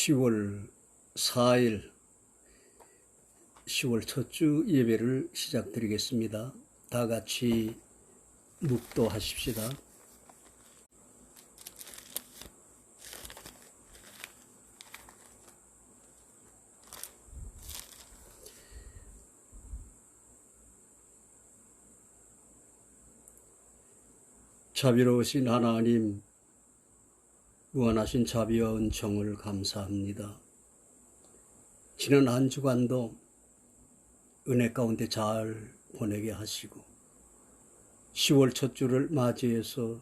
10월 4일 10월 첫 주 예배를 시작드리겠습니다. 다 같이 묵도하십시다. 자비로우신 하나님, 무한하신 자비와 은총을 감사합니다. 지난 한 주간도 은혜 가운데 잘 보내게 하시고 10월 첫 주를 맞이해서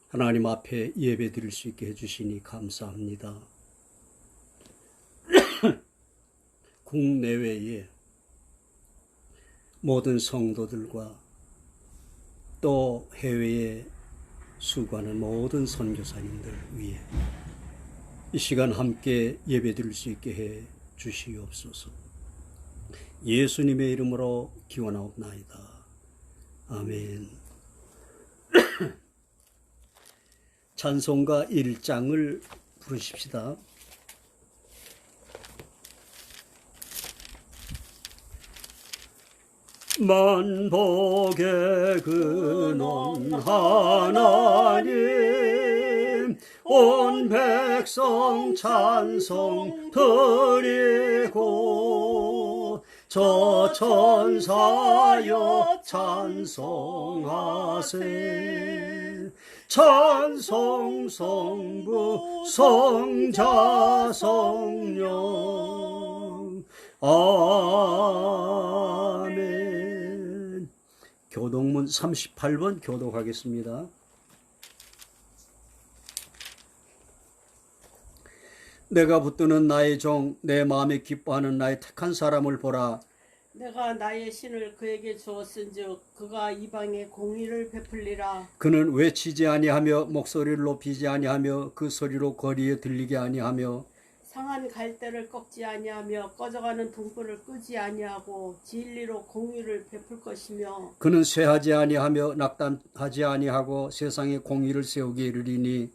하나님 앞에 예배 드릴 수 있게 해주시니 감사합니다. 국내외의 모든 성도들과 또 해외에 수고하는 모든 선교사님들 위해 이 시간 함께 예배 드릴 수 있게 해 주시옵소서. 예수님의 이름으로 기원하옵나이다. 아멘. 찬송가 1장을 부르십시다. 만복의 근원 하나님, 온 백성 찬송 드리고 저 천사여 찬송하세. 찬송 성부 성자 성령 아멘. 교독문 38번 교독하겠습니다. 내가 붙드는 나의 종, 내 마음에 기뻐하는 나의 택한 사람을 보라. 내가 나의 신을 그에게 주었은즉 그가 이방에 공의를 베풀리라. 그는 외치지 아니하며 목소리를 높이지 아니하며 그 소리로 거리에 들리게 아니하며 상한 갈대를 꺾지 아니하며 꺼져가는 등불을 끄지 아니하고 진리로 공의를 베풀 것이며 그는 쇠하지 아니하며 낙담하지 아니하고 세상에 공의를 세우게 이르리니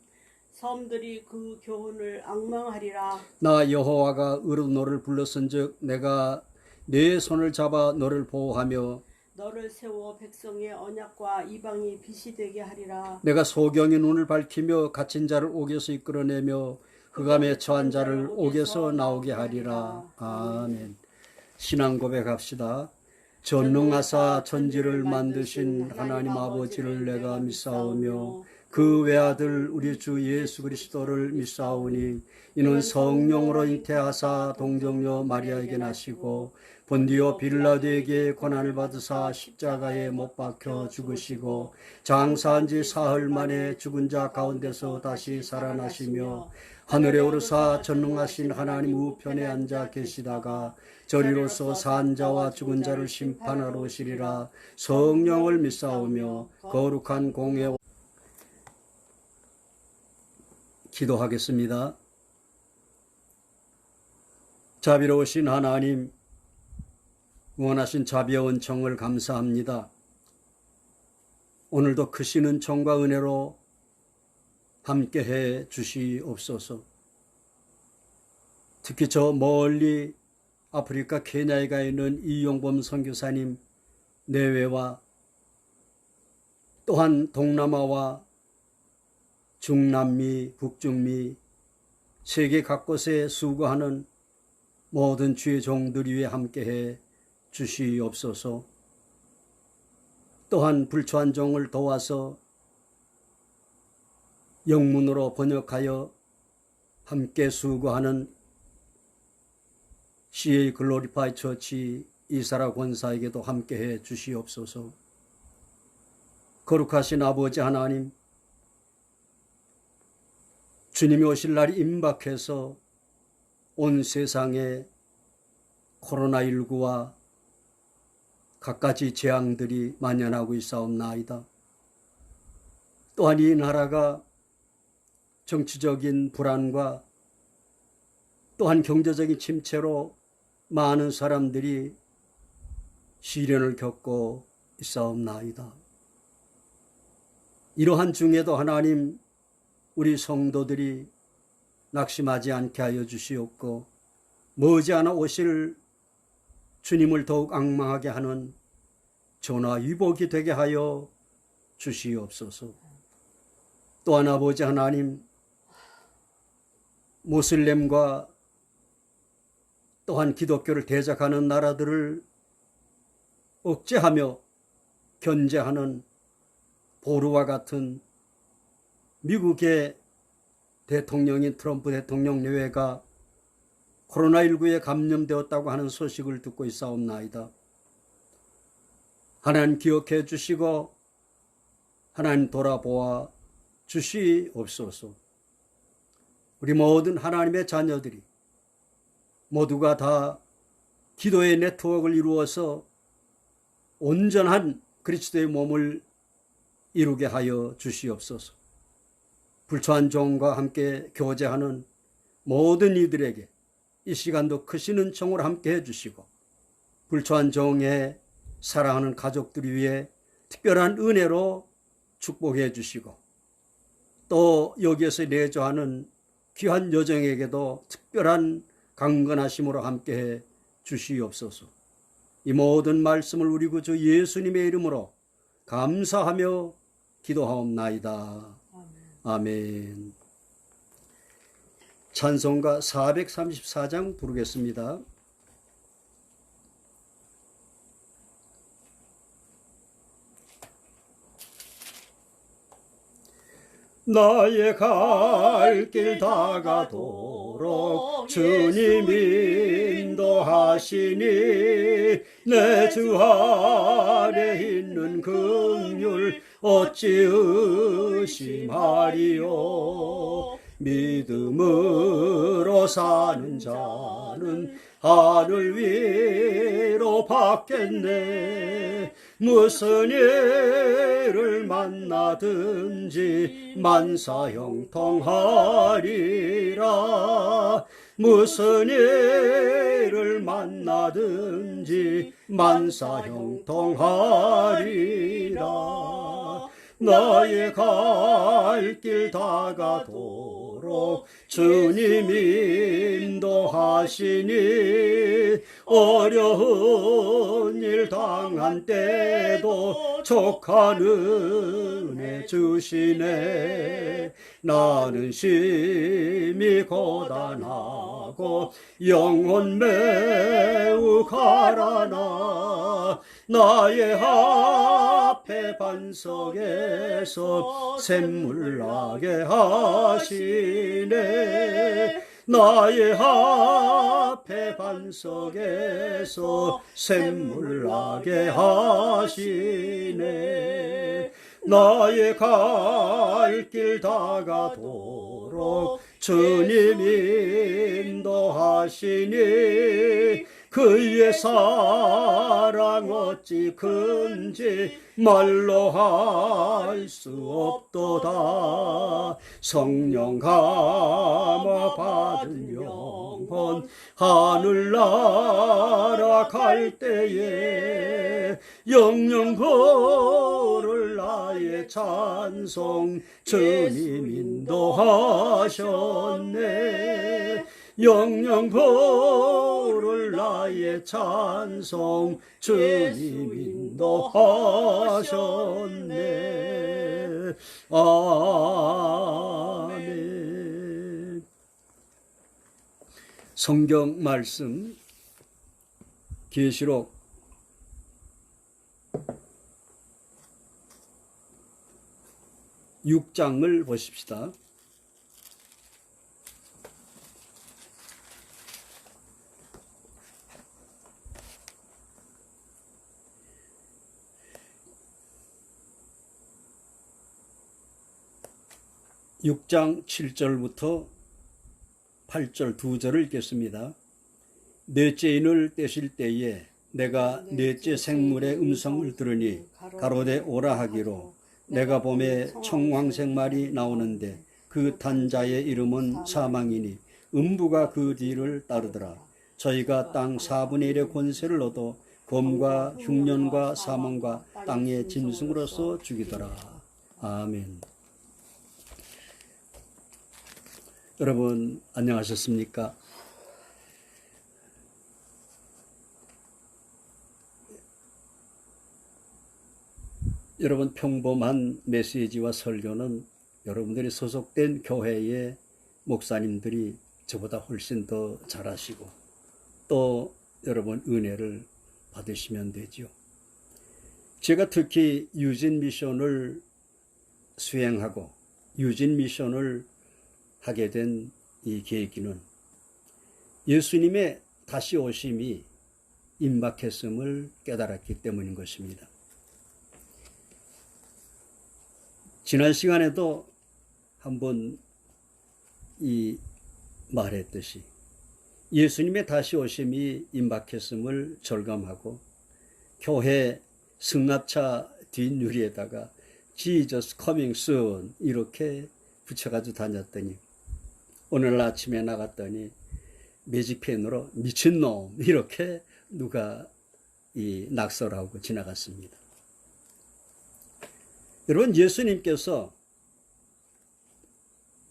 섬들이 그 교훈을 앙망하리라. 나 여호와가 의로 너를 불렀은즉 내가 네 손을 잡아 너를 보호하며 너를 세워 백성의 언약과 이방이 빛이 되게 하리라. 내가 소경의 눈을 밝히며 갇힌 자를 옥에서 이끌어내며 흑암에 처한 자를 옥에서 나오게 하리라. 아멘. 신앙 고백합시다. 전능하사 천지를 만드신 하나님 아버지를 내가 믿사오며 그 외아들 우리 주 예수 그리스도를 믿사오니 이는 성령으로 잉태하사 동정녀 마리아에게 나시고 본디오 빌라도에게 고난을 받으사 십자가에 못 박혀 죽으시고 장사한 지 사흘 만에 죽은 자 가운데서 다시 살아나시며 하늘에 오르사 전능하신 하나님 우편에 앉아 계시다가 저리로서 산 자와 죽은 자를 심판하러 오시리라. 성령을 믿사오며 거룩한 공회 기도하겠습니다. 자비로우신 하나님, 원하신 자비와 은총을 감사합니다. 오늘도 크신 은총과 은혜로 함께해 주시옵소서. 특히 저 멀리 아프리카 케냐에 가 있는 이용범 선교사님 내외와 또한 동남아와 중남미, 북중미, 세계 각곳에 수고하는 모든 주의 종들 위에 함께해 주시옵소서. 또한 불초한 종을 도와서 영문으로 번역하여 함께 수고하는 CA 글로리파이 처치 이사라 권사에게도 함께해 주시옵소서. 거룩하신 아버지 하나님, 주님이 오실 날이 임박해서 온 세상에 코로나19와 갖가지 재앙들이 만연하고 있사옵나이다. 또한 이 나라가 정치적인 불안과 또한 경제적인 침체로 많은 사람들이 시련을 겪고 있사옵나이다. 이러한 중에도 하나님, 우리 성도들이 낙심하지 않게 하여 주시옵고 머지않아 오실 주님을 더욱 앙망하게 하는 전화위복이 되게 하여 주시옵소서. 또한 아버지 하나님, 모슬렘과 또한 기독교를 대적하는 나라들을 억제하며 견제하는 보루와 같은 미국의 대통령인 트럼프 대통령 내외가 코로나19에 감염되었다고 하는 소식을 듣고 있사옵나이다. 하나님 기억해 주시고 하나님 돌아보아 주시옵소서. 우리 모든 하나님의 자녀들이 모두가 다 기도의 네트워크를 이루어서 온전한 그리스도의 몸을 이루게 하여 주시옵소서. 불초한 종과 함께 교제하는 모든 이들에게 이 시간도 크시는 정으로 함께 해주시고 불초한 종의 사랑하는 가족들 위해 특별한 은혜로 축복해 주시고 또 여기에서 내조하는 귀한 여정에게도 특별한 강건하심으로 함께해 주시옵소서. 이 모든 말씀을 우리 구주 예수님의 이름으로 감사하며 기도하옵나이다. 아멘. 찬송가 434장 부르겠습니다. 나의 갈 길 다가도록 주님 인도하시니 내 주 아래 있는 긍휼 어찌 의심하리요. 믿음으로 사는 자는 하늘 위로 받겠네. 무슨 일을 만나든지 만사형통하리라. 무슨 일을 만나든지 만사형통하리라. 나의 갈 길 다가도록 주님 인도하시니 어려운 일 당한 때도 족한 은혜 주시네. 나는 심히 고단하고 영혼 매우 가라나 나의 앞에 반석에서 샘물 나게 하시네. 나의 앞에 반석에서 샘물 나게 하시네. 나의 갈 길 다가도록 주님 인도하시니 그의 사랑 어찌 큰지 말로 할 수 없도다. 성령 감화 받은 영혼 하늘 날아갈 때에 영영 부를 나의 찬송 주님 인도하셨네. 영영 부를 나의 찬송 주님 인도하셨네. 아멘. 성경 말씀 계시록 6장을 보십시다. 육 장 7절부터 8절 2절을 읽겠습니다. 넷째 인을 떼실 때에 내가 넷째 생물의 음성을 들으니 가로되 오라 하기로 내가 봄에 청황색 말이 나오는데 그 탄 자의 이름은 사망이니 음부가 그 뒤를 따르더라. 저희가 땅 4분의 1의 권세를 얻어 검과 흉년과 사망과 땅의 짐승으로서 죽이더라. 아멘. 여러분 안녕하셨습니까? 여러분 평범한 메시지와 설교는 여러분들이 소속된 교회의 목사님들이 저보다 훨씬 더 잘하시고 또 여러분 은혜를 받으시면 되죠. 제가 특히 유진 미션을 수행하고 유진 미션을 하게 된 이 계기는 예수님의 다시 오심이 임박했음을 깨달았기 때문인 것입니다. 지난 시간에도 한번 말했듯이 예수님의 다시 오심이 임박했음을 절감하고 교회 승합차 뒷유리에다가 Jesus coming soon 이렇게 붙여가지고 다녔더니 오늘 아침에 나갔더니 매직펜으로 미친놈 이렇게 누가 낙서하고 지나갔습니다. 여러분 예수님께서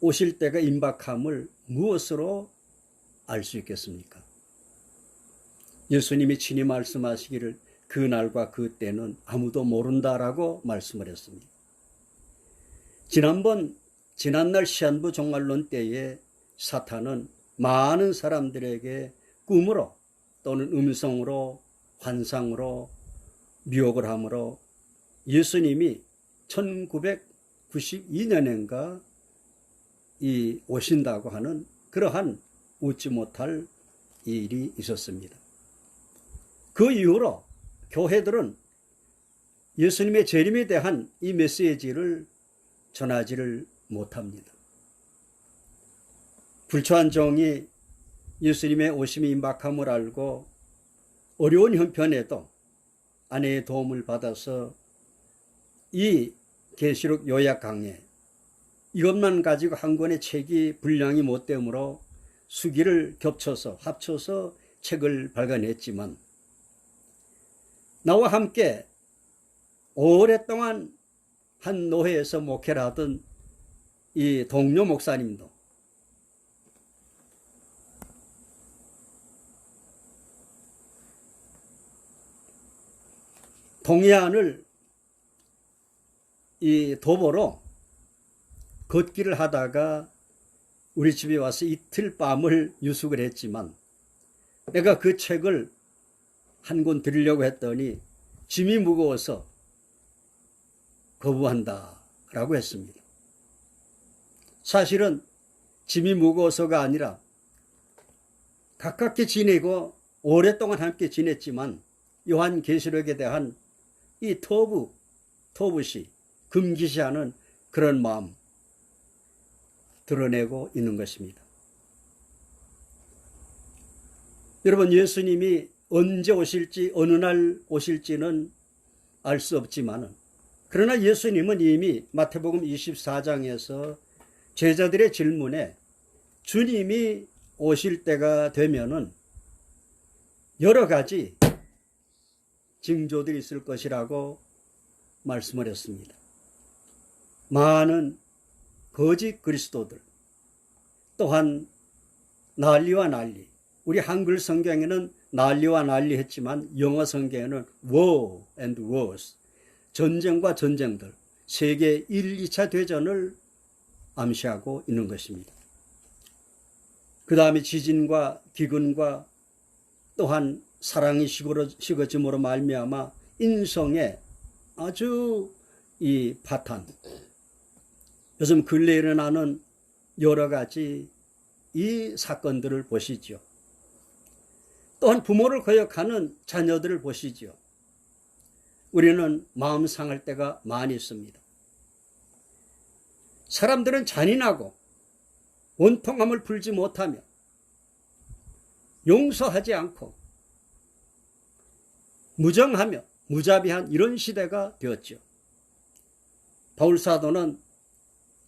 오실 때가 임박함을 무엇으로 알 수 있겠습니까? 예수님이 친히 말씀하시기를 그 날과 그 때는 아무도 모른다라고 말씀을 했습니다. 지난날 시한부 종말론 때에 사탄은 많은 사람들에게 꿈으로 또는 음성으로 환상으로 미혹을 함으로 예수님이 1992년인가 오신다고 하는 그러한 웃지 못할 일이 있었습니다. 그 이후로 교회들은 예수님의 재림에 대한 이 메시지를 전하지를 못합니다. 불초한 종이 예수님의 오심이 임박함을 알고 어려운 형편에도 아내의 도움을 받아서 이 계시록 요약 강해 이것만 가지고 한 권의 책이 분량이 못 되므로 수기를 합쳐서 책을 발간했지만 나와 함께 오랫동안 한 노회에서 목회를 하던 이 동료 목사님도 동해안을 도보로 걷기를 하다가 우리 집에 와서 이틀 밤을 유숙을 했지만 내가 그 책을 한 권 드리려고 했더니 짐이 무거워서 거부한다 라고 했습니다. 사실은 짐이 무거워서가 아니라 가깝게 지내고 오랫동안 함께 지냈지만 요한계시록에 대한 이 터부시 금기시하는 그런 마음 드러내고 있는 것입니다. 여러분 예수님이 언제 오실지 어느 날 오실지는 알 수 없지만 그러나 예수님은 이미 마태복음 24장에서 제자들의 질문에 주님이 오실 때가 되면은 여러 가지 징조들이 있을 것이라고 말씀을 했습니다. 많은 거짓 그리스도들 또한 난리와 난리 우리 한글 성경에는 난리와 난리 했지만 영어 성경에는 war and wars 전쟁과 전쟁들 세계 1, 2차 대전을 암시하고 있는 것입니다. 그 다음에 지진과 기근과 또한 사랑이 식어짐으로 말미암아 인성의 아주 이 파탄 요즘 근래에 일어나는 여러 가지 이 사건들을 보시죠. 또한 부모를 거역하는 자녀들을 보시죠. 우리는 마음 상할 때가 많이 있습니다. 사람들은 잔인하고 원통함을 풀지 못하며 용서하지 않고 무정하며 무자비한 이런 시대가 되었죠. 바울사도는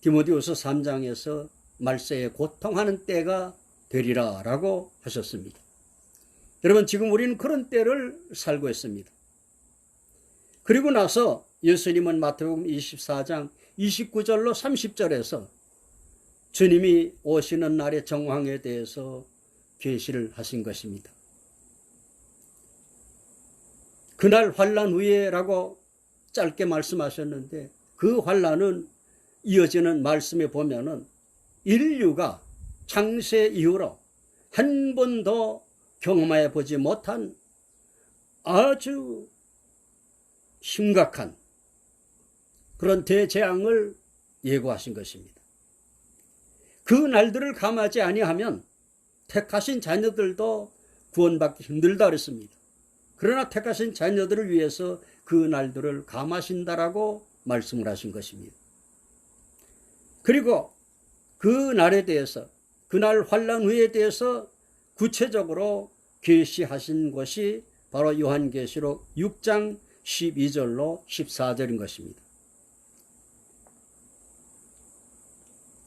디모데후서 3장에서 말세에 고통하는 때가 되리라 라고 하셨습니다. 여러분 지금 우리는 그런 때를 살고 있습니다. 그리고 나서 예수님은 마태복음 24장 29절로 30절에서 주님이 오시는 날의 정황에 대해서 계시를 하신 것입니다. 그날 환난 후에라고 짧게 말씀하셨는데 그 환난은 이어지는 말씀에 보면은 인류가 창세 이후로 한 번도 경험해 보지 못한 아주 심각한 그런 대재앙을 예고하신 것입니다. 그 날들을 감하지 아니하면 택하신 자녀들도 구원받기 힘들다 그랬습니다. 그러나 택하신 자녀들을 위해서 그 날들을 감하신다라고 말씀을 하신 것입니다. 그리고 그 날에 대해서, 그날 환난 후에 대해서 구체적으로 계시하신 것이 바로 요한계시록 6장 12절로 14절인 것입니다.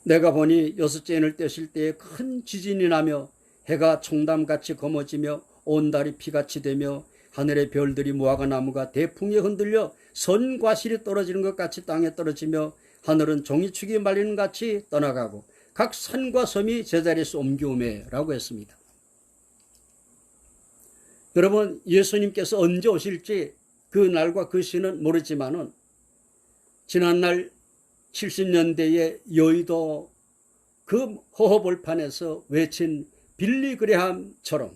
내가 보니 여섯째 인을 떼실 때에 큰 지진이 나며 해가 총담같이 검어지며 온 달이 피같이 되며 하늘의 별들이 무화과 나무가 대풍에 흔들려 선과실이 떨어지는 것 같이 땅에 떨어지며 하늘은 종이축이 말리는 같이 떠나가고 각 산과 섬이 제자리에서 옮겨오매라고 했습니다. 여러분, 예수님께서 언제 오실지 그 날과 그 시는 모르지만은 지난날 70년대의 여의도 그 허허벌판에서 외친 빌리 그레함처럼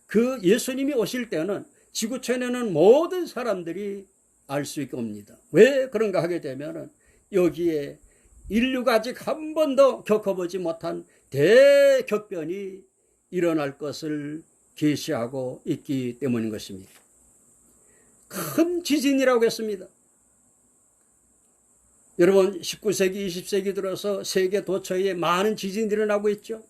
그 예수님이 오실 때는 지구촌에는 모든 사람들이 알 수 있게 옵니다. 왜 그런가 하게 되면은 여기에 인류가 아직 한 번도 겪어보지 못한 대격변이 일어날 것을 계시하고 있기 때문인 것입니다. 큰 지진이라고 했습니다. 여러분, 19세기, 20세기 들어서 세계 도처에 많은 지진이 일어나고 있죠.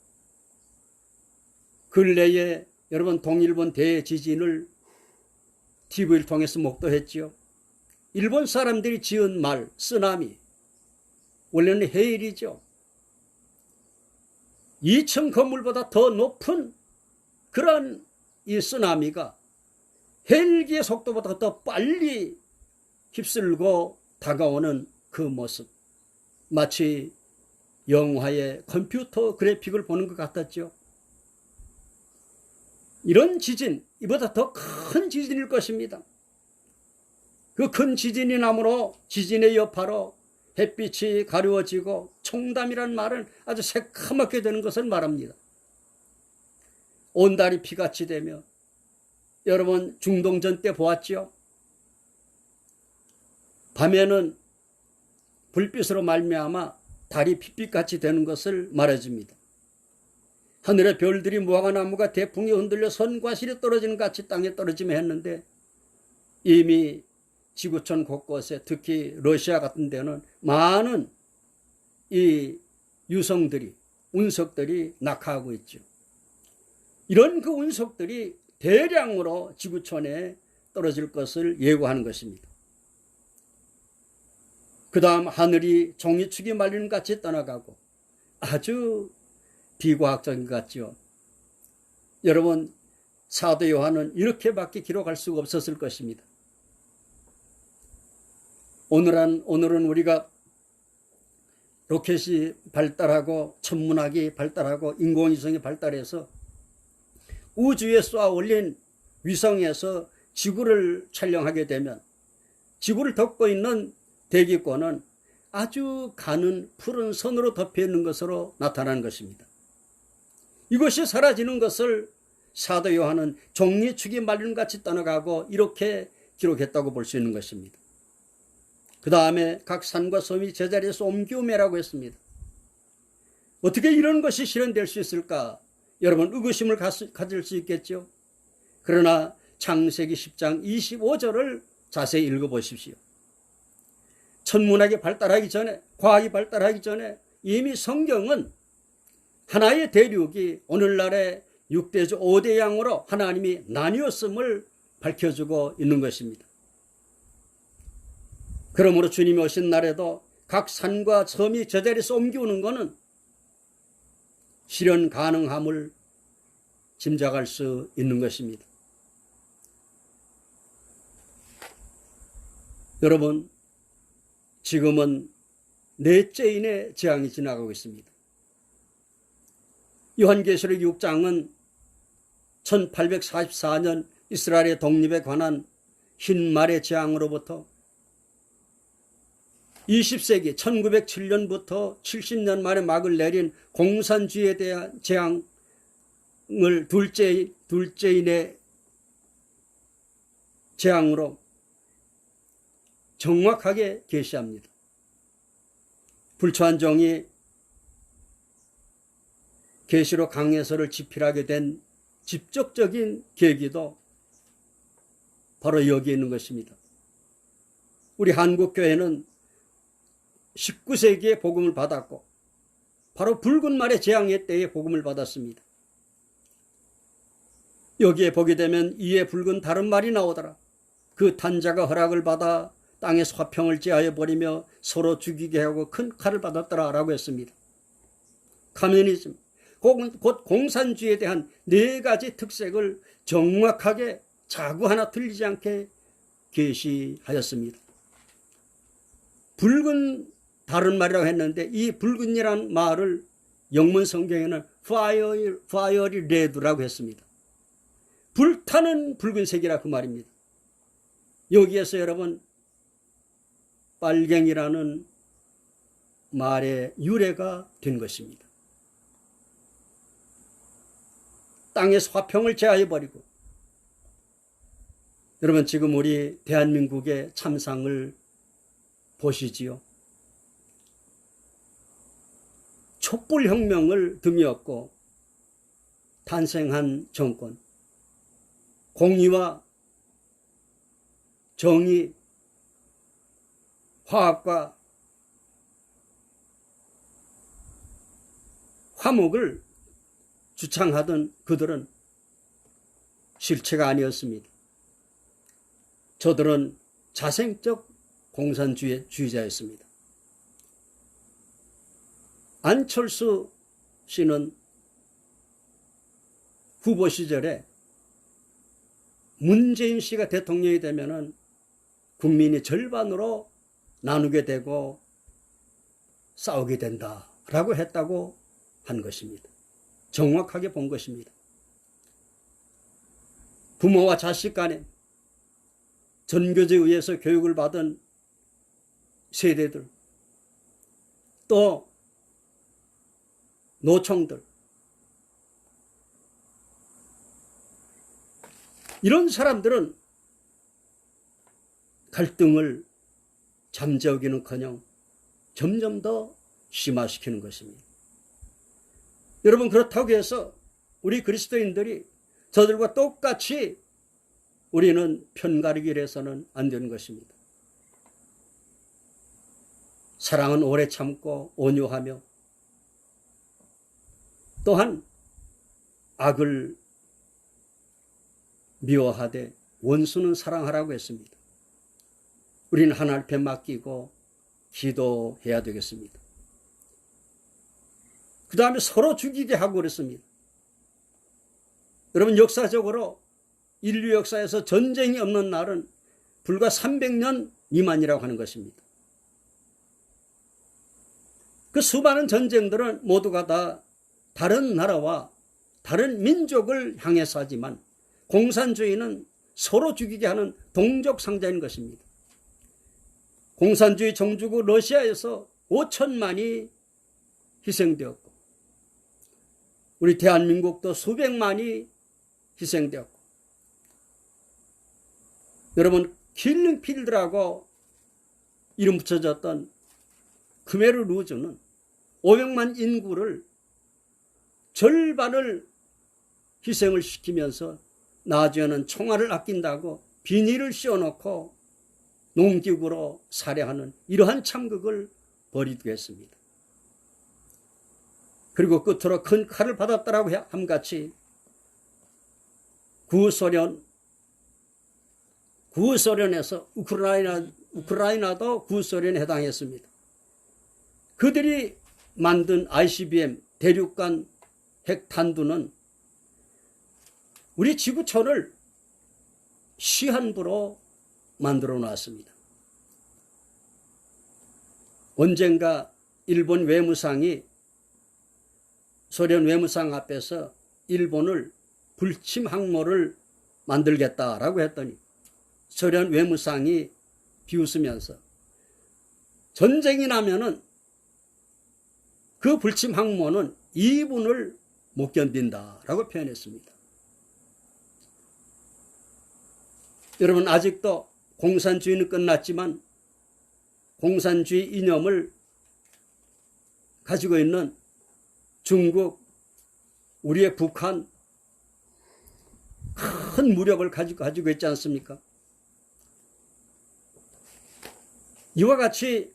근래에 여러분 동일본 대지진을 TV를 통해서 목도했지요. 일본 사람들이 지은 말, 쓰나미, 원래는 해일이죠. 2층 건물보다 더 높은 그런 이 쓰나미가 헬기의 속도보다 더 빨리 휩쓸고 다가오는 그 모습, 마치 영화의 컴퓨터 그래픽을 보는 것 같았죠. 이런 지진, 이보다 더 큰 지진일 것입니다. 그 큰 지진이 나므로 지진의 여파로 햇빛이 가려워지고 총담이라는 말은 아주 새카맣게 되는 것을 말합니다. 온 달이 피같이 되며, 여러분 중동전 때 보았지요? 밤에는 불빛으로 말미암아 달이 핏빛같이 되는 것을 말해줍니다. 하늘의 별들이 무화과 나무가 대풍에 흔들려 선과 실이 떨어지는 같이 땅에 떨어지며 했는데 이미 지구촌 곳곳에 특히 러시아 같은 데는 많은 이 유성들이, 운석들이 낙하하고 있죠. 이런 그 운석들이 대량으로 지구촌에 떨어질 것을 예고하는 것입니다. 그 다음 하늘이 종이축이 말리는 같이 떠나가고, 아주 비과학적인 것 같죠. 여러분, 사도 요한은 이렇게밖에 기록할 수가 없었을 것입니다. 오늘은 우리가 로켓이 발달하고 천문학이 발달하고 인공위성이 발달해서 우주에 쏘아 올린 위성에서 지구를 촬영하게 되면 지구를 덮고 있는 대기권은 아주 가는 푸른 선으로 덮여 있는 것으로 나타나는 것입니다. 이것이 사라지는 것을 사도 요한은 종이축이 말리는 같이 떠나가고 이렇게 기록했다고 볼 수 있는 것입니다. 그 다음에 각 산과 섬이 제자리에서 옮겨오매라고 했습니다. 어떻게 이런 것이 실현될 수 있을까? 여러분 의구심을 가질 수 있겠죠. 그러나 창세기 10장 25절을 자세히 읽어보십시오. 천문학이 발달하기 전에, 과학이 발달하기 전에 이미 성경은 하나의 대륙이 오늘날의 6대주 5대 양으로 하나님이 나뉘었음을 밝혀주고 있는 것입니다. 그러므로 주님이 오신 날에도 각 산과 섬이 제자리에서 옮겨오는 것은 실현 가능함을 짐작할 수 있는 것입니다. 여러분, 지금은 넷째인의 재앙이 지나가고 있습니다. 요한계시록 6장은 1844년 이스라엘의 독립에 관한 흰말의 재앙으로부터 20세기 1907년부터 70년 만에 막을 내린 공산주의에 대한 재앙을 둘째인의 재앙으로 정확하게 계시합니다. 불초한 종이 계시록 강해서를 집필하게 된 직접적인 계기도 바로 여기 있는 것입니다. 우리 한국교회는 19세기에 복음을 받았고 바로 붉은 말의 재앙의 때에 복음을 받았습니다. 여기에 보게 되면 이에 붉은 다른 말이 나오더라. 그 탄자가 허락을 받아 땅에서 화평을 제하여 버리며 서로 죽이게 하고 큰 칼을 받았더라 라고 했습니다. 커뮤니즘, 곧 공산주의에 대한 4가지 특색을 정확하게 자구 하나 틀리지 않게 계시하였습니다. 붉은 다른 말이라고 했는데 이 붉은이란 말을 영문 성경에는 fiery red라고 했습니다. 불타는 붉은색이라 그 말입니다. 여기에서 여러분 빨갱이라는 말의 유래가 된 것입니다. 땅에서 화평을 제하여버리고 여러분 지금 우리 대한민국의 참상을 보시지요. 촛불혁명을 등에 업고 탄생한 정권, 공의와 정의, 화합과 화목을 주창하던 그들은 실체가 아니었습니다. 저들은 자생적 공산주의자였습니다. 안철수 씨는 후보 시절에 문재인 씨가 대통령이 되면은 국민이 절반으로 나누게 되고 싸우게 된다라고 했다고 한 것입니다. 정확하게 본 것입니다. 부모와 자식 간에 전교제에 의해서 교육을 받은 세대들, 또 노총들, 이런 사람들은 갈등을 잠재우기는커녕 점점 더 심화시키는 것입니다. 여러분, 그렇다고 해서 우리 그리스도인들이 저들과 똑같이 우리는 편가르기를 해서는 안 되는 것입니다. 사랑은 오래 참고 온유하며 또한 악을 미워하되 원수는 사랑하라고 했습니다. 우리는 하나님 앞에 맡기고 기도해야 되겠습니다. 그 다음에 서로 죽이게 하고 그랬습니다. 여러분, 역사적으로 인류 역사에서 전쟁이 없는 날은 불과 300년 미만이라고 하는 것입니다. 그 수많은 전쟁들은 모두가 다 다른 나라와 다른 민족을 향해서 하지만 공산주의는 서로 죽이게 하는 동족 상자인 것입니다. 공산주의 종주국 러시아에서 5천만이 희생되었고 우리 대한민국도 수백만이 희생되었고 여러분, 킬링필드라고 이름 붙여졌던 크메르 루즈는 500만 인구를 절반을 희생을 시키면서 나중에는 총알을 아낀다고 비닐을 씌워놓고 농기구로 살해하는 이러한 참극을 벌이기도 했습니다. 그리고 끝으로 큰 칼을 받았다라고 함같이 구소련에서 우크라이나도 구소련에 해당했습니다. 그들이 만든 ICBM 대륙간 핵탄두는 우리 지구촌을 시한부로 만들어 놨습니다. 언젠가 일본 외무상이 소련 외무상 앞에서 일본을 불침 항모를 만들겠다라고 했더니 소련 외무상이 비웃으면서 전쟁이 나면은 그 불침 항모는 2분을 못 견딘다라고 표현했습니다. 여러분, 아직도 공산주의는 끝났지만 공산주의 이념을 가지고 있는 중국, 우리의 북한 큰 무력을 가지고 있지 않습니까? 이와 같이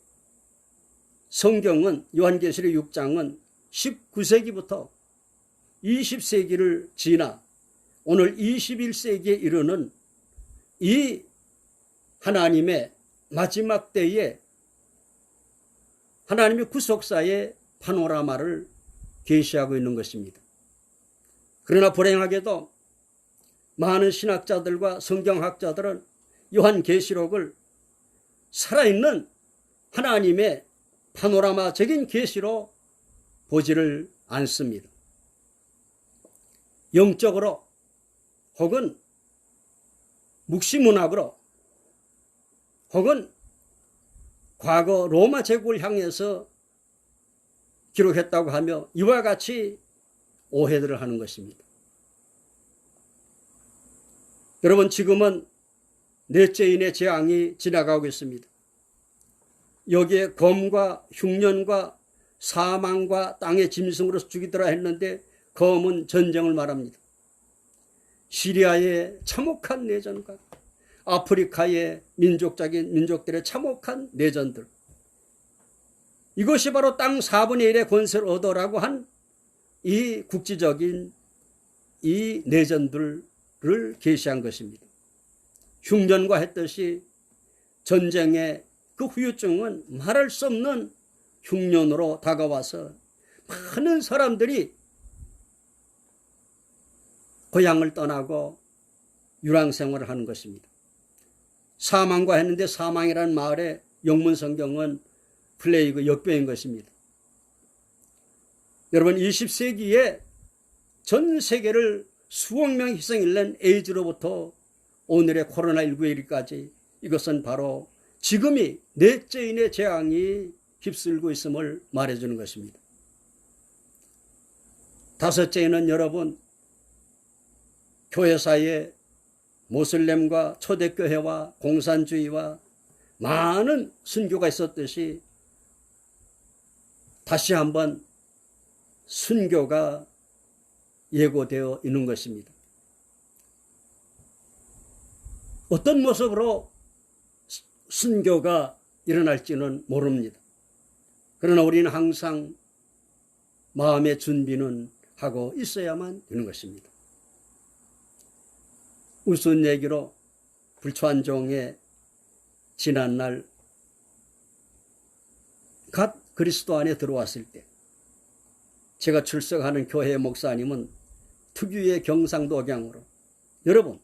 성경은, 요한계시록 6장은 19세기부터 20세기를 지나 오늘 21세기에 이르는 이 하나님의 마지막 때에 하나님의 구속사의 파노라마를 계시하고 있는 것입니다. 그러나 불행하게도 많은 신학자들과 성경학자들은 요한계시록을 살아있는 하나님의 파노라마적인 계시로 보지를 않습니다. 영적으로 혹은 묵시문학으로 혹은 과거 로마 제국을 향해서 기록했다고 하며 이와 같이 오해들을 하는 것입니다. 여러분, 지금은 넷째인의 재앙이 지나가고 있습니다. 여기에 검과 흉년과 사망과 땅의 짐승으로 죽이더라 했는데 검은 전쟁을 말합니다. 시리아의 참혹한 내전과 아프리카의 민족들의 참혹한 내전들, 이것이 바로 땅 4분의 1의 권세를 얻으라고 한 이 국지적인 이 내전들을 계시한 것입니다. 흉년과 했듯이 전쟁의 그 후유증은 말할 수 없는 흉년으로 다가와서 많은 사람들이 고향을 떠나고 유랑생활을 하는 것입니다. 사망과 했는데 사망이라는 말의 영문 성경은 플레이그 역병인 것입니다. 여러분, 20세기에 전 세계를 수억 명 희생을 낸 에이즈로부터 오늘의 코로나19에 이르기까지 이것은 바로 지금이 넷째인의 재앙이 휩쓸고 있음을 말해주는 것입니다. 다섯째는 여러분, 교회 사이에 모슬렘과 초대교회와 공산주의와 많은 순교가 있었듯이 다시 한번 순교가 예고되어 있는 것입니다. 어떤 모습으로 순교가 일어날지는 모릅니다. 그러나 우리는 항상 마음의 준비는 하고 있어야만 되는 것입니다. 우스운 얘기로 불초한종의 지난날 갓 그리스도 안에 들어왔을 때 제가 출석하는 교회 목사님은 특유의 경상도경으로 여러분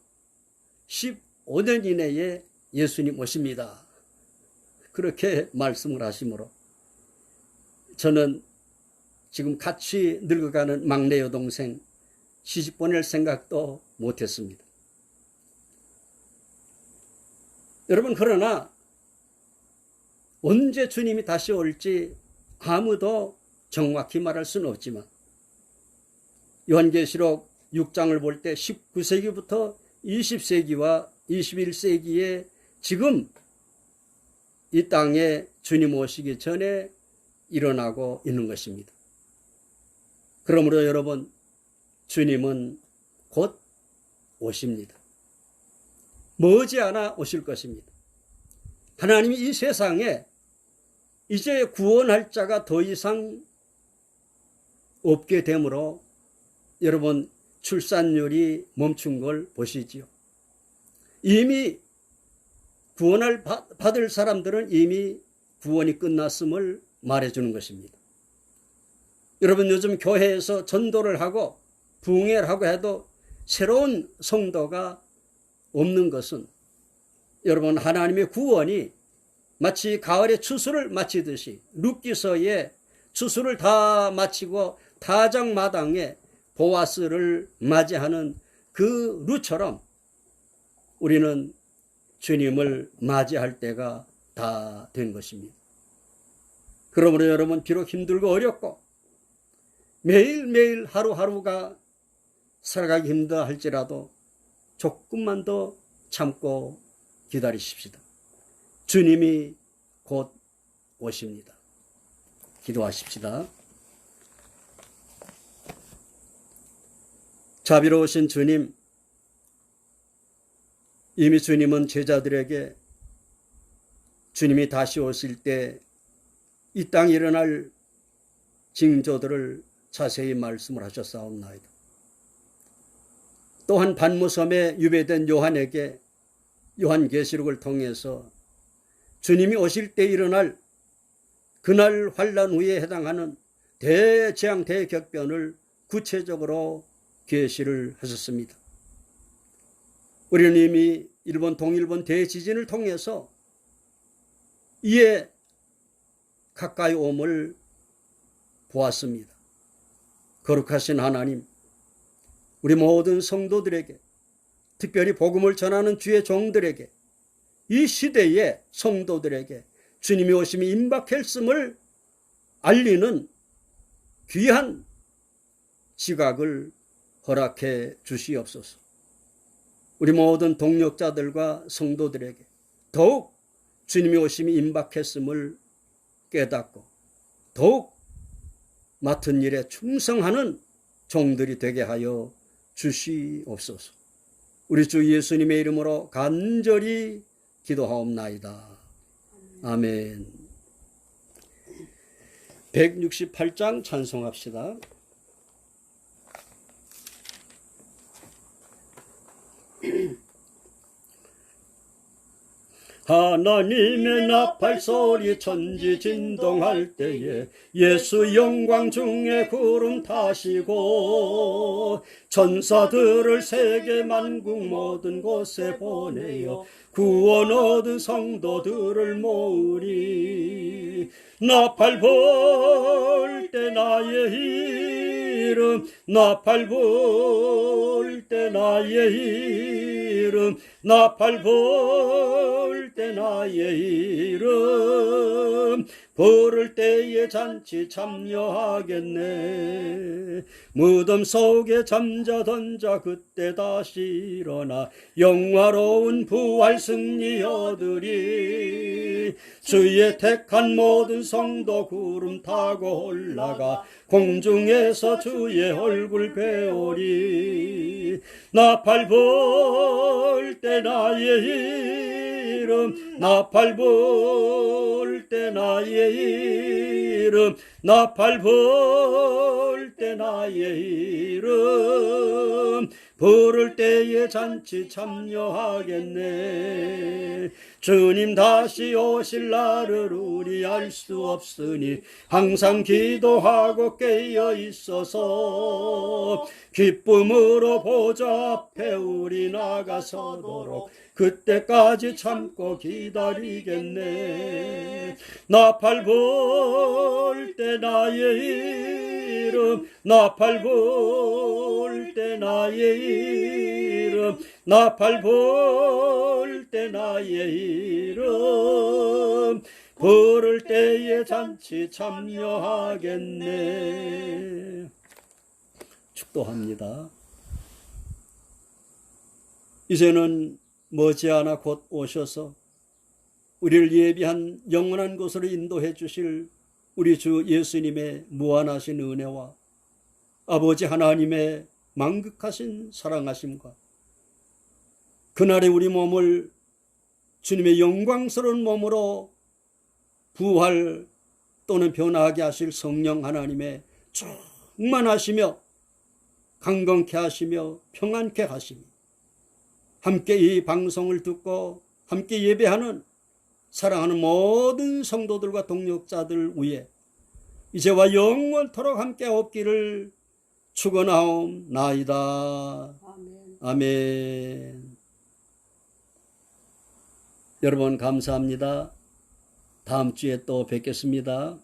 15년 이내에 예수님 오십니다. 그렇게 말씀을 하시므로 저는 지금 같이 늙어가는 막내 여동생 시집 보낼 생각도 못했습니다. 여러분, 그러나 언제 주님이 다시 올지 아무도 정확히 말할 수는 없지만 요한계시록 6장을 볼 때 19세기부터 20세기와 21세기에 지금 이 땅에 주님 오시기 전에 일어나고 있는 것입니다. 그러므로 여러분, 주님은 곧 오십니다. 머지않아 오실 것입니다. 하나님이 이 세상에 이제 구원할 자가 더 이상 없게 되므로 여러분, 출산율이 멈춘 걸 보시지요. 이미 구원을 받을 사람들은 이미 구원이 끝났음을 말해주는 것입니다. 여러분, 요즘 교회에서 전도를 하고 부흥회를 하고 해도 새로운 성도가 없는 것은 여러분, 하나님의 구원이 마치 가을에 추수를 마치듯이 룻기서에 추수를 다 마치고 타작마당에 보아스를 맞이하는 그 루처럼 우리는 주님을 맞이할 때가 다 된 것입니다. 그러므로 여러분, 비록 힘들고 어렵고 매일매일 하루하루가 살아가기 힘들다 할지라도 조금만 더 참고 기다리십시다. 주님이 곧 오십니다. 기도하십시다. 자비로우신 주님, 이미 주님은 제자들에게 주님이 다시 오실 때 이 땅에 일어날 징조들을 자세히 말씀을 하셨사옵나이다. 또한 반모섬에 유배된 요한에게 요한계시록을 통해서 주님이 오실 때 일어날 그날 환난 후에 해당하는 대재앙 대격변을 구체적으로 계시를 하셨습니다. 우리는 이미 일본 동일본 대지진을 통해서 이에 가까이 옴을 보았습니다. 거룩하신 하나님, 우리 모든 성도들에게, 특별히 복음을 전하는 주의 종들에게, 이 시대의 성도들에게 주님이 오심이 임박했음을 알리는 귀한 지각을 허락해 주시옵소서. 우리 모든 동역자들과 성도들에게 더욱 주님이 오심이 임박했음을 깨닫고 더욱 맡은 일에 충성하는 종들이 되게 하여 주시옵소서. 우리 주 예수님의 이름으로 간절히 기도하옵나이다. 아멘. 168장 찬송합시다. 하나님의 나팔 소리 천지 진동할 때에 예수 영광 중에 구름 타시고 천사들을 세계 만국 모든 곳에 보내어 구원 얻은 성도들을 모으리. 나팔 불 때 나의 이름, 나팔 불 때 나의 이름, 나팔 불 때 나의 이름, 부를 때에 잔치 참여하겠네. 무덤 속에 잠자던 자 그때 다시 일어나 영화로운 부활 승리 얻으리. 주의 택한 모든 성도 구름 타고 올라가 공중에서 주의 얼굴 배우리. 나팔 불 때 나의 이름, 나팔 불 때 나의 이름, 나팔 불 때 나의 이름, 부를 때에 잔치 참여하겠네. 주님 다시 오실 날을 우리 알 수 없으니 항상 기도하고 깨어 있어서 기쁨으로 보좌 앞에 우리 나가서도록 그때까지 참고 기다리겠네. 나팔 불 때 나의 이름, 나팔 불 때 나의 이름, 나팔 불 때 나의 이름, 부를 때에 잔치 참여하겠네. 축도합니다. 이제는 머지않아 곧 오셔서 우리를 예비한 영원한 곳으로 인도해 주실 우리 주 예수님의 무한하신 은혜와 아버지 하나님의 만극하신 사랑하심과 그날의 우리 몸을 주님의 영광스러운 몸으로 부활 또는 변화하게 하실 성령 하나님의 충만하시며 강건케 하시며 평안케 하시며 함께 이 방송을 듣고 함께 예배하는 사랑하는 모든 성도들과 동역자들 위에 이제와 영원토록 함께 없기를 축원하옵나이다. 아멘. 아멘. 여러분 감사합니다. 다음 주에 또 뵙겠습니다.